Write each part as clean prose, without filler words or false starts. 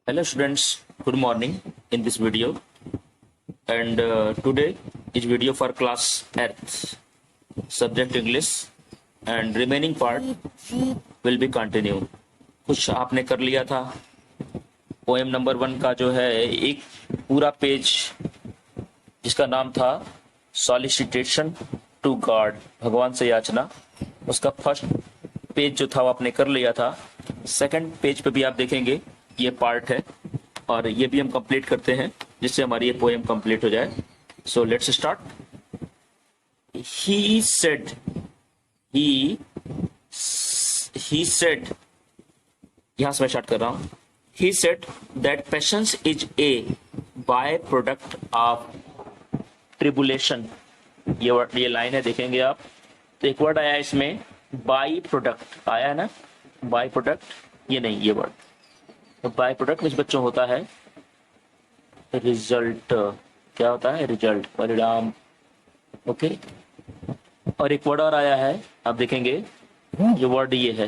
Hello students, good morning in this video and today is video for class 8th subject English and remaining part will be continue. कुछ आपने कर लिया था poem number 1 का जो है एक पूरा पेज जिसका नाम था सॉलिसिटेशन टू गॉड, भगवान से याचना, उसका फर्स्ट पेज जो था वो आपने कर लिया था। सेकंड पेज पे भी आप देखेंगे ये पार्ट है और ये भी हम कंप्लीट करते हैं जिससे हमारी ये पोएम कंप्लीट हो जाए। So let's start. He said यहां से मैं स्टार्ट कर रहा हूं। He said that patience is a by product of tribulation. ये लाइन है, देखेंगे आप तो एक वर्ड आया इसमें बाई प्रोडक्ट आया है ना, बाई प्रोडक्ट, ये नहीं, ये वर्ड तो बाई प्रोडक्ट में बच्चों होता है रिजल्ट। क्या होता है? रिजल्ट, परिणाम। ओके, और एक वर्ड और आया है, आप देखेंगे ये वर्ड ये है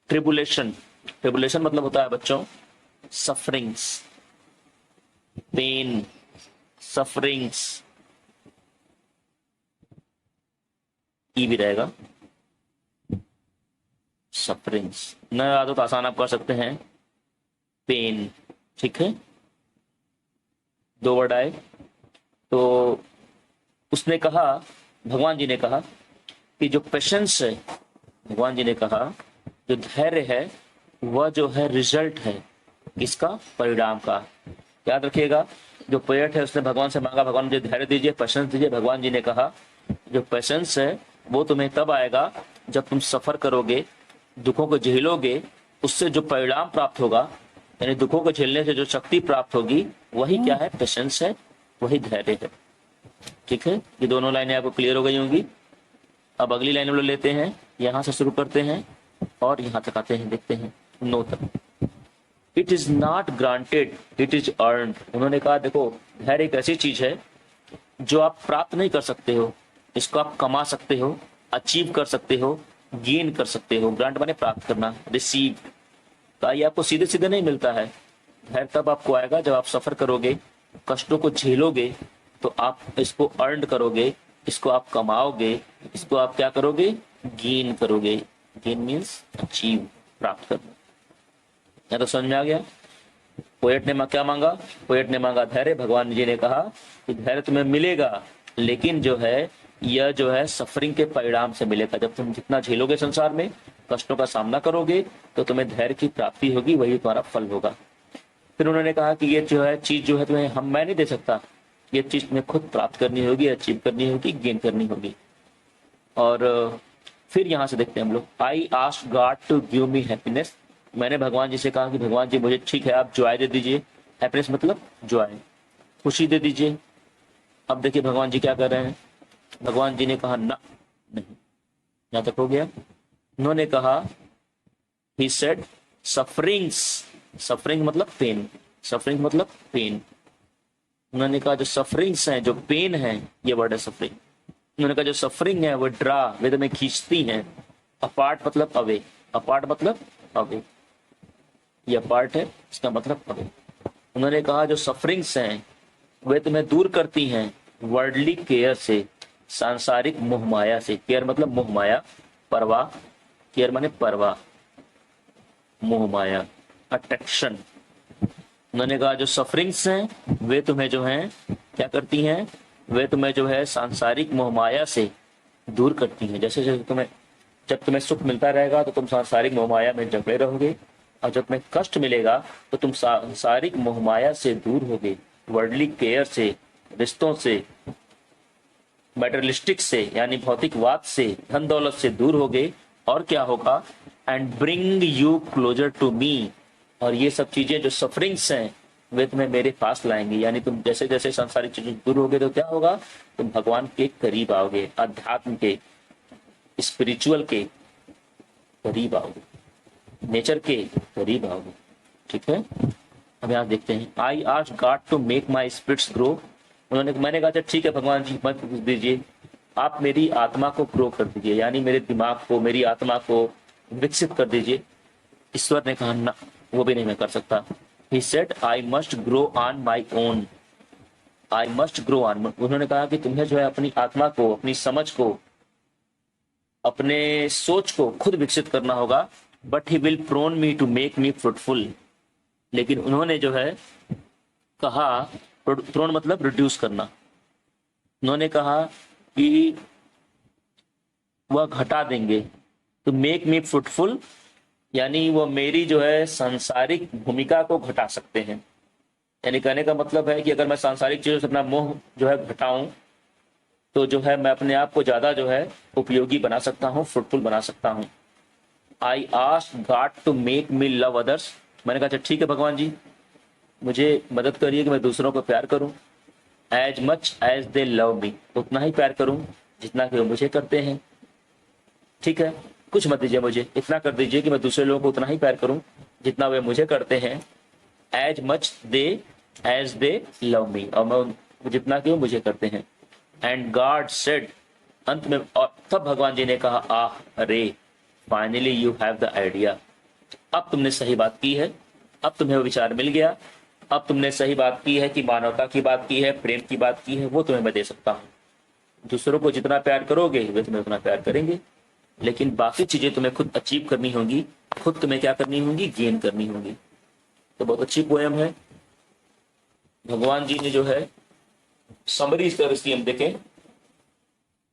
ट्रिबुलेशन। ट्रिबुलेशन मतलब होता है बच्चों सफरिंग्स, पेन, सफरिंग्स, ई भी रहेगा, सफरिंग्स। न याद हो तो आसान आप कर सकते हैं पेन। ठीक है, दो वर्ड आए तो उसने कहा, भगवान जी ने कहा कि जो पेशेंस है, भगवान जी ने कहा जो धैर्य है वह जो है रिजल्ट है किसका? परिणाम का। याद रखिएगा, जो पोएट है उसने भगवान से मांगा, भगवान मुझे धैर्य दीजिए, पेशेंस दीजिए। भगवान जी ने कहा जो पेशेंस है वो तुम्हें तब आएगा जब तुम सफर करोगे, दुखों को झेलोगे, उससे जो परिणाम प्राप्त होगा, यानी दुखों को झेलने से जो शक्ति प्राप्त होगी वही क्या है? पेशेंस है, वही धैर्य है। ठीक है, ये दोनों लाइनें आपको क्लियर हो गई होंगी। अब अगली लाइन हम लोग लेते हैं, यहां से शुरू करते हैं और यहां तक आते हैं, देखते हैं नो तक। It is not granted, it is earned. उन्होंने कहा देखो धैर्य एक ऐसी चीज है जो आप प्राप्त नहीं कर सकते हो, इसको आप कमा सकते हो, अचीव कर सकते हो, गेन कर सकते हो। ग्रांट माने प्राप्त करना, रिसीव का, ये आपको सीधे सीधे नहीं मिलता है। धैर्य तब आपको आएगा जब आप सफर करोगे, कष्टों को झेलोगे, तो आप इसको अर्न करोगे, इसको आप कमाओगे, इसको आप क्या करोगे? गेन करोगे। गेन मीन्स अचीव, प्राप्त करना। या तो समझ में आ गया? पोएट ने क्या मांगा? पोएट ने मांगा धैर्य। भगवान जी ने कहा कि धैर्य तुम्हें मिलेगा, लेकिन जो है यह जो है सफरिंग के परिणाम से मिलेगा। जब तुम जितना झेलोगे संसार में, कष्टों का सामना करोगे, तो तुम्हें धैर्य की प्राप्ति होगी, वही तुम्हारा फल होगा। फिर उन्होंने कहा कि ये जो है चीज जो है तुम्हें मैं नहीं दे सकता, ये चीज तुम्हें खुद प्राप्त करनी होगी, अचीव करनी होगी, गेन करनी होगी। और फिर यहां से देखते हैं हम लोग, I asked God to give me happiness. मैंने भगवान जी से कहा कि भगवान जी मुझे ठीक है आप जॉय दे दीजिए। हैप्पीनेस मतलब जॉय, खुशी दे दीजिए। अब देखिए भगवान जी क्या कर रहे हैं। भगवान जी ने कहा ना, नहीं। यहां तक हो गया। उन्होंने कहा ही सेड सफरिंग्स, सफरिंग मतलब पेन, सफरिंग मतलब पेन। उन्होंने कहा जो सफरिंग्स हैं, जो पेन है, ये वर्ड है सफरिंग। उन्होंने कहा जो सफरिंग है वो ड्रा, वे तुम्हें खींचती हैं। अपार्ट मतलब अवे, अपार्ट मतलब अवे, ये अपार्ट है, इसका मतलब अवे। उन्होंने कहा जो सफरिंग्स हैं वे तुम्हें दूर करती हैं वर्ल्डली केयर से, सांसारिक मोह माया से। केयर मतलब मोह माया, परवाह, केयर माने परवाह, मोह माया, अट्रैक्शन। उन्होंने कहा जो सफरिंग्स हैं वे तुम्हें जो हैं क्या करती हैं? वे तुम्हें जो है सांसारिक मोह माया से दूर करती हैं। जैसे जैसे जब तुम्हें सुख मिलता रहेगा तो तुम सांसारिक मोह माया में जकड़े रहोगे, और जब तुम्हें कष्ट मिलेगा तो तुम सांसारिक मोह माया से दूर होगे, वर्ल्डली केयर से, रिश्तों से, मैटेरियलिस्टिक से यानी भौतिकवाद से, धन दौलत से दूर होगे। और क्या होगा? And bring you closer to me. और ये सब चीजें जो सफरिंग्स हैं वे तुम्हें मेरे पास लाएंगी। यानी तुम जैसे जैसे सांसारिक चीजों से दूर होगे तो क्या होगा? तुम भगवान के करीब आओगे, अध्यात्म के, स्पिरिचुअल के करीब आओगे, नेचर के करीब आओगे। ठीक है, अब यहां देखते हैं, I asked God to make my spirits grow. मैंने कहा ठीक है भगवान जी मत दीजिए, आप मेरी आत्मा को ग्रो कर दीजिए, यानी मेरे दिमाग को, मेरी आत्मा को विकसित कर दीजिए। ईश्वर ने कहा ना, वो भी नहीं मैं कर सकता। He said I must grow on my own, I must grow on, उन्होंने कहा कि तुम्हें जो है अपनी आत्मा को, अपनी समझ को, अपने सोच को खुद विकसित करना होगा। But he will prune me to make me fruitful, लेकिन उन्होंने जो है कहा, प्रोन मतलब रिड्यूस करना, उन्होंने कहा कि वह घटा देंगे। तो मेक मी फ्रूटफुल यानी वह मेरी जो है सांसारिक भूमिका को घटा सकते हैं। यानी कहने का मतलब है कि अगर मैं सांसारिक चीजों से अपना मोह जो है घटाऊं तो जो है मैं अपने आप को ज्यादा जो है उपयोगी बना सकता हूं, फ्रूटफुल बना सकता हूं। I asked God to make me love others, मैंने कहा अच्छा ठीक है भगवान जी, मुझे मदद करिए कि मैं दूसरों को प्यार करूं। As much as they love me, उतना ही प्यार करूं जितना कि वो मुझे करते हैं। ठीक है, कुछ मत दीजिए मुझे, इतना कर दीजिए कि मैं दूसरे लोगों को उतना ही प्यार करूं जितना वे मुझे करते हैं। As much they as they love me, और मैं जितना कि वो मुझे करते हैं। एंड गॉड सेड, अंत में और तब भगवान जी ने कहा आह अरे, finally you have the idea, अब तुमने सही बात की है, अब तुम्हें वो विचार मिल गया, अब तुमने सही बात की है कि मानवता की बात की है, प्रेम की बात की है, वो तुम्हें मैं दे सकता हूँ। दूसरों को जितना प्यार करोगे वे तुम्हें उतना प्यार करेंगे, लेकिन बाकी चीजें तुम्हें खुद अचीव करनी होंगी, खुद तुम्हें क्या करनी होंगी, गेन करनी होंगी। तो बहुत अच्छी पोयम है। भगवान जी ने जो है समरी इस तरह से हम देखें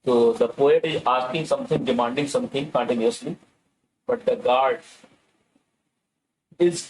तो the poet is asking something, demanding something continuously, but the God is